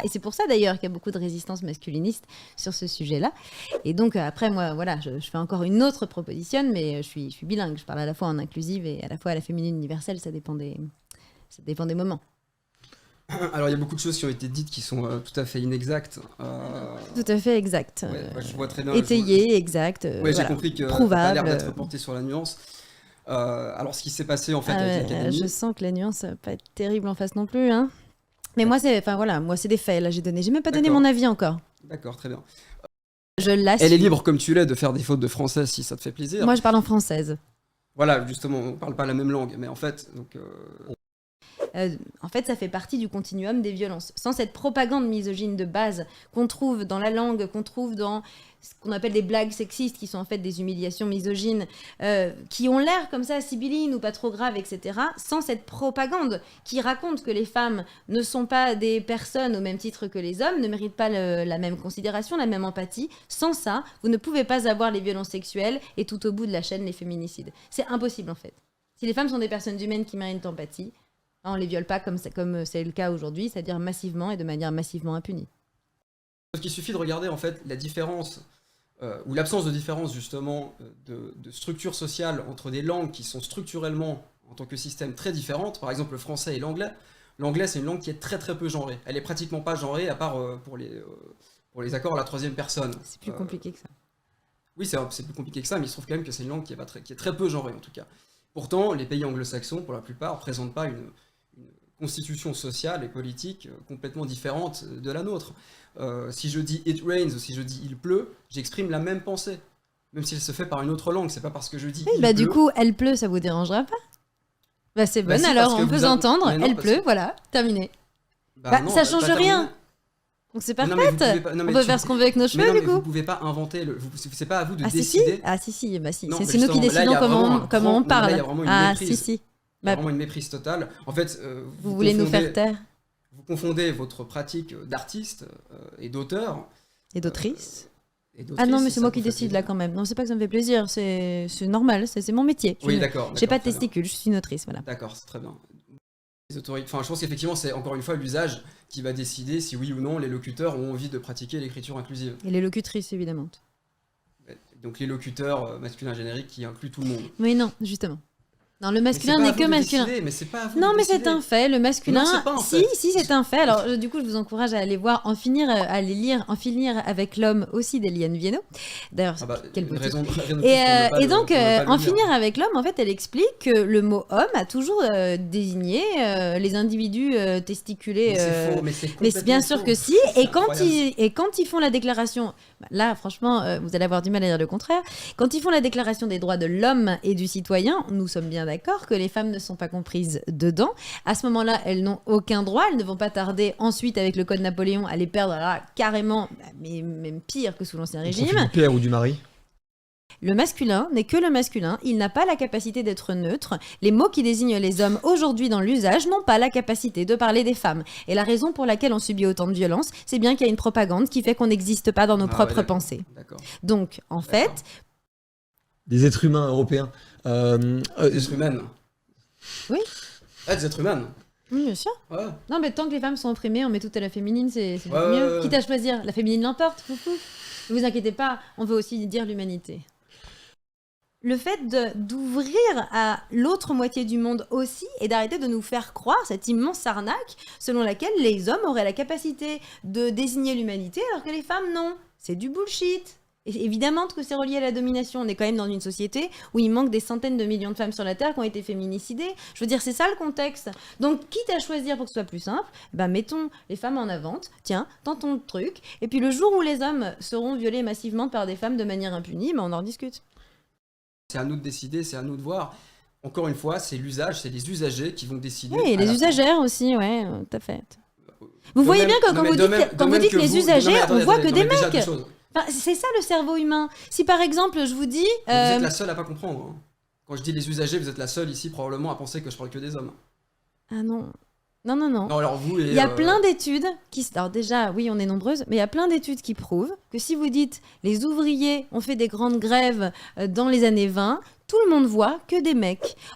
Et c'est pour ça d'ailleurs qu'il y a beaucoup de résistance masculiniste sur ce sujet-là. Et donc après, moi, voilà, je fais encore une autre proposition, mais je suis bilingue. Je parle à la fois en inclusive et à la fois à la féminine universelle. Ça dépend des moments. Alors, il y a beaucoup de choses qui ont été dites qui sont tout à fait inexactes. Tout à fait exact. Ouais, je vois très bien. Étayé, exact. Oui, j'ai voilà. compris que ça a Prouvable. l'air d'être porté sur la nuance. Alors, ce qui s'est passé en fait avec l'académie. Je sens que la nuance va pas être terrible en face non plus. Hein. Mais moi, c'est des faits. Là, j'ai même pas donné D'accord. mon avis encore. D'accord, très bien. Je l'assume. Elle est libre comme tu l'es de faire des fautes de français si ça te fait plaisir. Moi, je parle en française. Voilà, justement, on parle pas la même langue, mais en fait, donc. En fait, ça fait partie du continuum des violences. Sans cette propagande misogyne de base qu'on trouve dans la langue, qu'on trouve dans ce qu'on appelle des blagues sexistes, qui sont en fait des humiliations misogynes, qui ont l'air comme ça sibyllines ou pas trop graves, etc. Sans cette propagande qui raconte que les femmes ne sont pas des personnes au même titre que les hommes, ne méritent pas la même considération, la même empathie. Sans ça, vous ne pouvez pas avoir les violences sexuelles et tout au bout de la chaîne, les féminicides. C'est impossible en fait. Si les femmes sont des personnes humaines qui méritent empathie, on ne les viole pas comme c'est le cas aujourd'hui, c'est-à-dire massivement et de manière massivement impunie. Il suffit de regarder en fait la différence, ou l'absence de différence justement, de structure sociale entre des langues qui sont structurellement, en tant que système, très différentes, par exemple le français et l'anglais. L'anglais, c'est une langue qui est très très peu genrée. Elle est pratiquement pas genrée, à part pour les accords à la troisième personne. C'est plus compliqué que ça. Oui, c'est plus compliqué que ça, mais il se trouve quand même que c'est une langue qui est très peu genrée en tout cas. Pourtant, les pays anglo-saxons, pour la plupart, ne présentent pas une constitution sociale et politique complètement différente de la nôtre. Si je dis it rains ou si je dis il pleut, j'exprime la même pensée, même si elle se fait par une autre langue. C'est pas parce que je dis. Oui, il pleut. Du coup, elle pleut, ça vous dérangera pas? Bah c'est bon, si, alors on peut s'entendre. Elle pleut, que... voilà, terminé. Non, ça change rien. Donc c'est parfait. On peut faire ce qu'on veut avec nos cheveux, du coup. Vous pouvez pas inventer c'est pas à vous de décider. Si. Bah si. Non, c'est nous qui décidons comment on parle. Là, il y a vraiment une méprise. Si. Il y a vraiment une méprise totale. En fait, vous voulez nous faire taire. Vous confondez votre pratique d'artiste et d'auteur. Et d'autrice. Ah non, mais c'est moi qui décide là quand même. Non, c'est pas que ça me fait plaisir, c'est normal, c'est mon métier. Oui, d'accord. J'ai pas de testicules, je suis une autrice, voilà. D'accord, c'est très bien. Enfin, je pense qu'effectivement, c'est encore une fois l'usage qui va décider si oui ou non les locuteurs ont envie de pratiquer l'écriture inclusive. Et les locutrices, évidemment. Donc les locuteurs masculins génériques qui incluent tout le monde. Oui, non, justement. Non, le masculin n'est que masculin. Mais c'est pas à vous non, de mais décider. c'est un fait. Le masculin. Non, c'est pas un fait. Si, c'est un fait. Alors, du coup, je vous encourage à aller voir, à les lire, En finir avec l'homme aussi d'Eliane Viennot. D'ailleurs, quelle beauté. Et donc, En finir avec l'homme, en fait, elle explique que le mot homme a toujours désigné les individus testiculés. Mais c'est faux, mais bien sûr que si. Et quand ils font la déclaration, là, franchement, vous allez avoir du mal à dire le contraire. Quand ils font la déclaration des droits de l'homme et du citoyen, nous sommes bien d'accord que les femmes ne sont pas comprises dedans. À ce moment-là, elles n'ont aucun droit. Elles ne vont pas tarder ensuite, avec le code Napoléon, à les perdre là, carrément, mais même pire que sous l'Ancien Régime. Du père ou du mari. Le masculin n'est que le masculin, il n'a pas la capacité d'être neutre. Les mots qui désignent les hommes aujourd'hui dans l'usage n'ont pas la capacité de parler des femmes. Et la raison pour laquelle on subit autant de violences, c'est bien qu'il y a une propagande qui fait qu'on n'existe pas dans nos propres pensées. Donc, en fait... Des êtres humains européens. Des êtres humaines. Oui. Des êtres humaines. Oui, bien sûr. Ouais. Non, mais tant que les femmes sont opprimées, on met tout à la féminine, c'est mieux. Quitte à choisir, la féminine l'emporte, foufou. Ne vous inquiétez pas, on veut aussi dire l'humanité. Le fait d'ouvrir à l'autre moitié du monde aussi et d'arrêter de nous faire croire cette immense arnaque selon laquelle les hommes auraient la capacité de désigner l'humanité alors que les femmes non. C'est du bullshit. Et évidemment que c'est relié à la domination. On est quand même dans une société où il manque des centaines de millions de femmes sur la Terre qui ont été féminicidées. Je veux dire, c'est ça le contexte. Donc, quitte à choisir pour que ce soit plus simple, mettons les femmes en avant. Tiens, tentons le truc. Et puis le jour où les hommes seront violés massivement par des femmes de manière impunie, on en discute. C'est à nous de décider, c'est à nous de voir. Encore une fois, c'est l'usage, c'est les usagers qui vont décider. Oui, et les usagères aussi, ouais, tout à fait. Vous voyez bien que quand vous dites les usagers, on voit que des mecs. Enfin, c'est ça le cerveau humain. Si par exemple, je vous dis... Vous êtes la seule à pas comprendre. Hein. Quand je dis les usagers, vous êtes la seule ici probablement à penser que je parle que des hommes. Ah non. Non. Non, alors vous il y a plein d'études qui... Alors déjà, oui, on est nombreuses, mais il y a plein d'études qui prouvent que si vous dites les ouvriers ont fait des grandes grèves dans les années 20, tout le monde voit que des mecs.